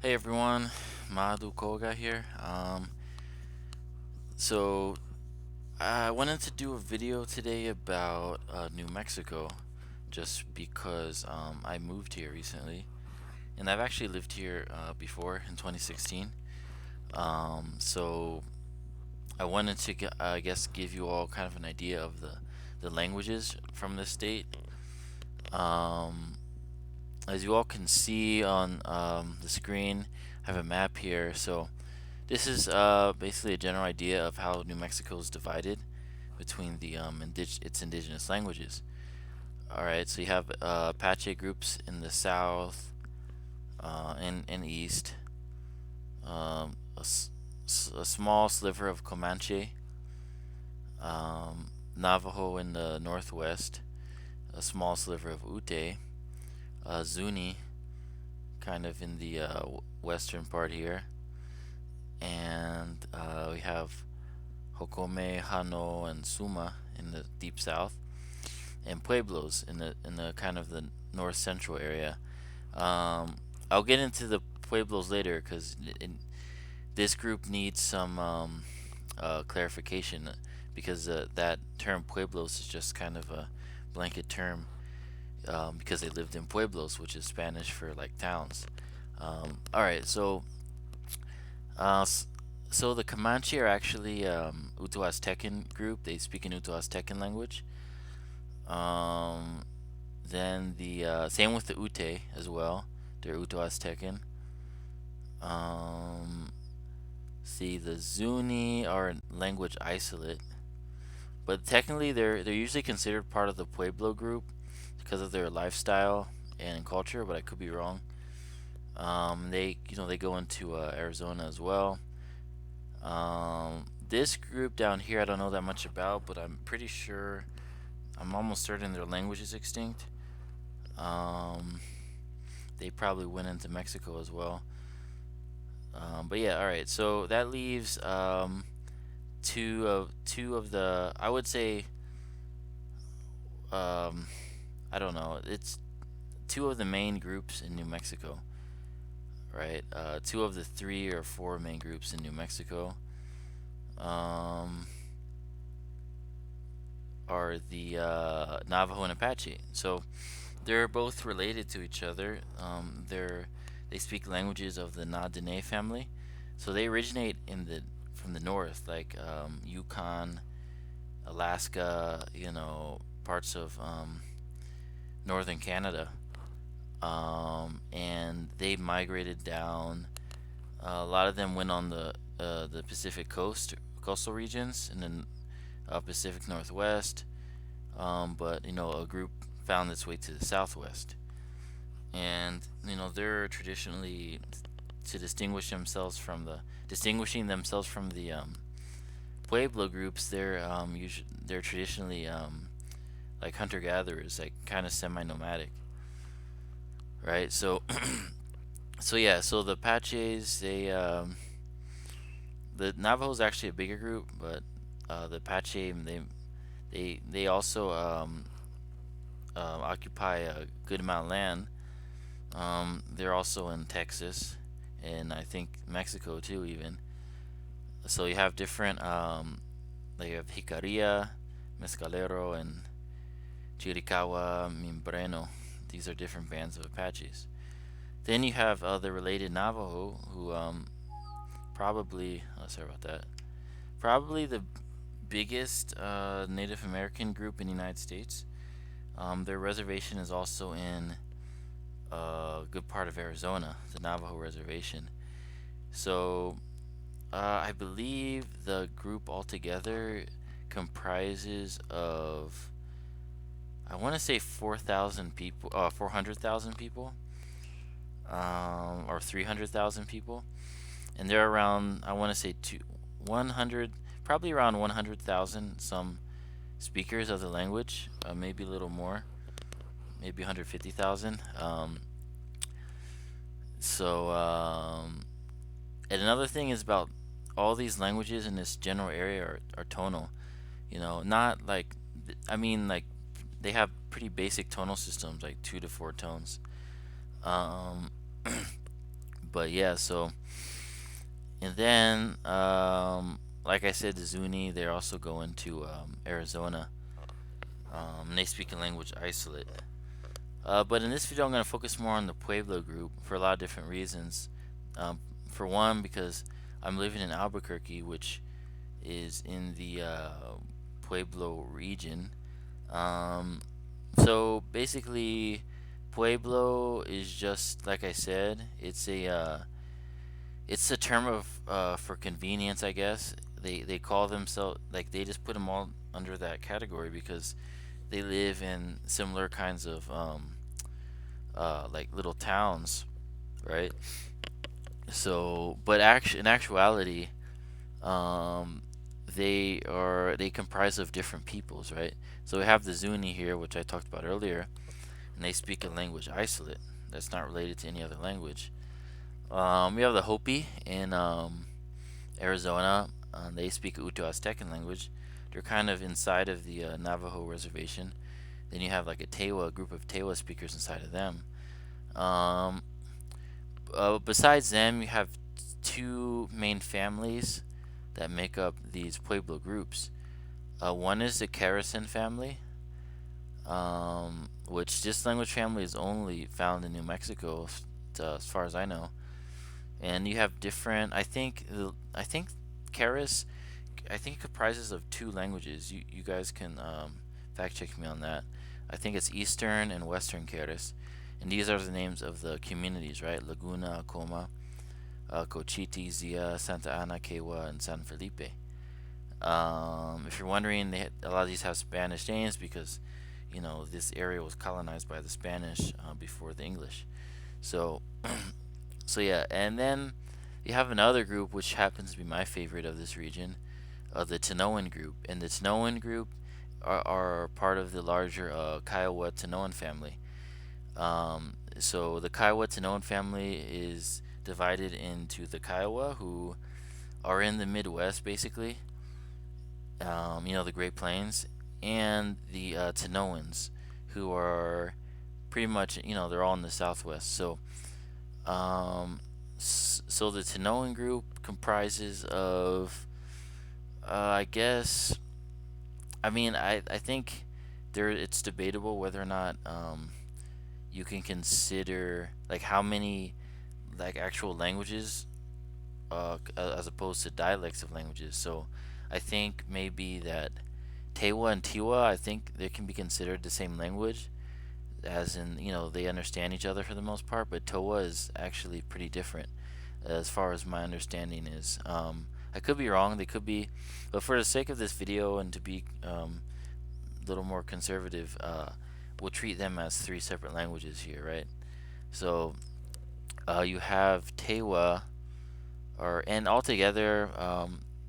Hey everyone, Madhu Koga here. So I wanted to do a video today about New Mexico, just because I moved here recently, and I've actually lived here before in 2016. So I wanted to, I guess, give you all kind of an idea of the languages from the state. Um, as you all can see on the screen, I have a map here. So this is basically a general idea of how New Mexico is divided between the its indigenous languages. All right, so you have Apache groups in the south and east, a small sliver of Comanche, Navajo in the northwest, a small sliver of Ute, Zuni kind of in the western part here, and we have Hokome, Hano, and Suma in the deep south, and Pueblos in the kind of the north central area. I'll get into the Pueblos later because this group needs some clarification because that term Pueblos is just kind of a blanket term because they lived in Pueblos, which is Spanish for like towns. All right, uh, so the Comanche are actually Uto-Aztecan group. They speak in Uto-Aztecan language. Um, then the same with the Ute as well. They're Uto-Aztecan. Um, see, the Zuni are a language isolate, but technically they're usually considered part of the Pueblo group because of their lifestyle and culture. But I could be wrong. They go into Arizona as well. This group down here I don't know that much about, but I'm pretty sure I'm almost certain their language is extinct. Um, they probably went into Mexico as well. But yeah, all right. So that leaves two of the I would say um, I don't know. It's two of the main groups in New Mexico, right? Two of the three or four main groups in New Mexico um, are the Navajo and Apache. So they're both related to each other. They speak languages of the Na family, so they originate in the from the north, like Yukon, Alaska, parts of northern Canada, and they migrated down. A lot of them went on the Pacific coastal regions, and then Pacific Northwest. But a group found its way to the Southwest, and they're traditionally to distinguishing themselves from the Pueblo groups. They're traditionally like hunter gatherers, like kind of semi nomadic, right? So so yeah, so the Apaches, the Navajo is actually a bigger group, but the Apache they also occupy a good amount of land. They're also in Texas and I think Mexico too, even. So you have different, like you have Jicaria, Mescalero, and Chiricahua, Mimbreno. These are different bands of Apaches. Then you have the related Navajo, who probably, sorry about that, probably the biggest Native American group in the United States. Their reservation is also in a good part of Arizona, the Navajo Reservation. So I believe the group altogether comprises of I want to say 4,000 people, 400,000 people, or 300,000 people, and they're around I want to say 100, probably around 100,000 some speakers of the language, maybe a little more, maybe 150,000. So and another thing is about all these languages in this general area are tonal. Not like I mean like they have pretty basic tonal systems, like two to four tones. Um, But yeah, so and then like I said, the Zuni, they're also going to Arizona. They speak a language isolate. But in this video, I'm going to focus more on the Pueblo group for a lot of different reasons. For one, because I'm living in Albuquerque, which is in the Pueblo region. Um, so basically, Pueblo is just like I said. It's a term of for convenience, I guess. They call themselves, like, they just put them all under that category because they live in similar kinds of like little towns, right? So, but in actuality, um, they comprise of different peoples, right? So we have the Zuni here, which I talked about earlier, and they speak a language isolate that's not related to any other language. We have the Hopi in Arizona. They speak Uto Aztecan language. They're kind of inside of the Navajo Reservation. Then you have like a Tewa, a group of Tewa speakers inside of them. Um, Besides them, you have two main families that make up these Pueblo groups. One is the Kerasin family, which this language family is only found in New Mexico, as far as I know. And you have different. I think Keras. I think it comprises of two languages. You guys can fact check me on that. I think it's Eastern and Western Keras, and these are the names of the communities, right? Laguna, Acoma, Cochiti, Zia, Santa Ana, Kewa, and San Felipe. If you're wondering, a lot of these have Spanish names because, this area was colonized by the Spanish before the English. So, so yeah, and then you have another group which happens to be my favorite of this region, the Tinoan Group, and the Tinoan Group are part of the larger Kiowa Tinoan family. So the Kiowa Tinoan family is divided into the Kiowa, who are in the Midwest, basically, the Great Plains, and the Tinoans, who are pretty much, they're all in the Southwest. So the Tinoan group comprises of, I guess, I think it's debatable whether or not you can consider like how many like actual languages as opposed to dialects of languages. So I think maybe that Tewa and Tewa, I think they can be considered the same language, as in, they understand each other for the most part, but Towa is actually pretty different as far as my understanding is. I could be wrong, they could be, but for the sake of this video and to be a little more conservative, we'll treat them as three separate languages here, right? So you have Tewa, and altogether,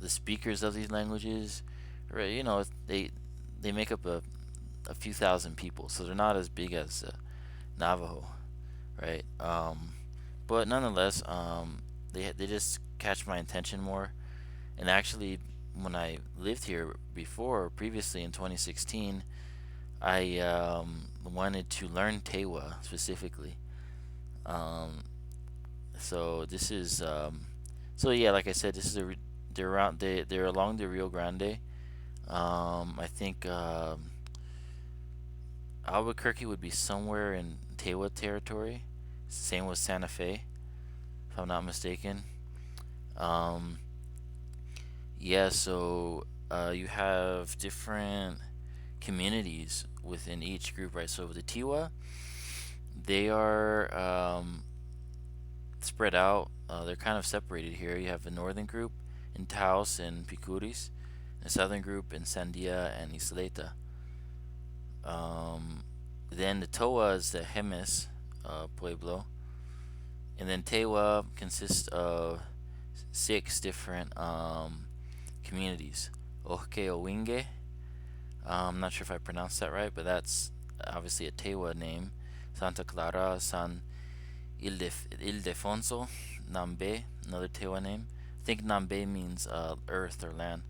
the speakers of these languages, right, they make up a few thousand people, so they're not as big as Navajo, right? But nonetheless, they just catch my attention more. And actually, when I lived here previously in 2016, I wanted to learn Tewa specifically. Um, so this is so yeah, like I said, this is they're along the Rio Grande. I think Albuquerque would be somewhere in Tewa territory. Same with Santa Fe, if I'm not mistaken. Um, yeah, so you have different communities within each group, right? So the Tewa, they are spread out. They're kind of separated here. You have the northern group in Taos and Picuris, the southern group in Sandia and Isleta. Then the Toa is the Hemis Pueblo, and then Tewa consists of six different communities. Ohke Owinge, I'm not sure if I pronounced that right, but that's obviously a Tewa name. Santa Clara, San Ildefonso, Nambe, another Tewa name. I think Nambe means earth or land.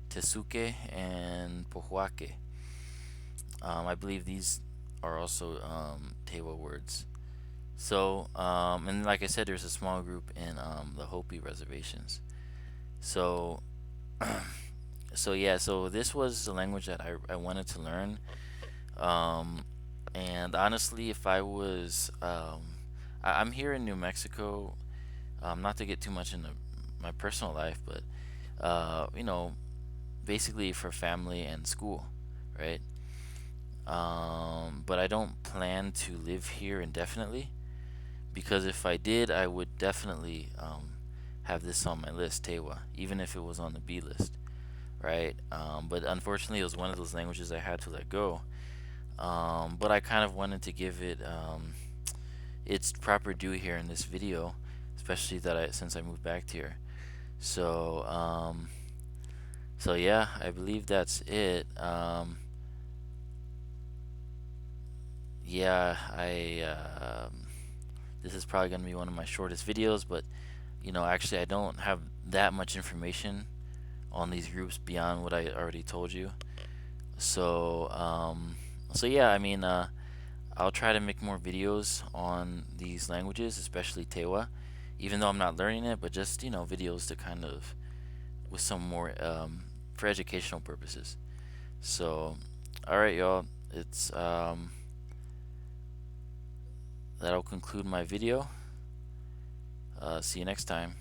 Tesuque and Pohuaque. I believe these are also Tewa words. So, and like I said, there's a small group in the Hopi reservations. So, so yeah, so this was the language that I wanted to learn. Um, and honestly, if I was, I'm here in New Mexico, not to get too much into my personal life, but, you know, basically for family and school, right? But I don't plan to live here indefinitely, because if I did, I would definitely have this on my list, Tewa, even if it was on the B list, right? But unfortunately, it was one of those languages I had to let go. But I kind of wanted to give it its proper due here in this video, especially that since I moved back here. So so yeah, I believe that's it. Yeah, this is probably gonna be one of my shortest videos, but actually I don't have that much information on these groups beyond what I already told you. So so yeah, I mean, I'll try to make more videos on these languages, especially Tewa, even though I'm not learning it, but just videos to kind of with some more for educational purposes. So, all right, y'all, it's that'll conclude my video. See you next time.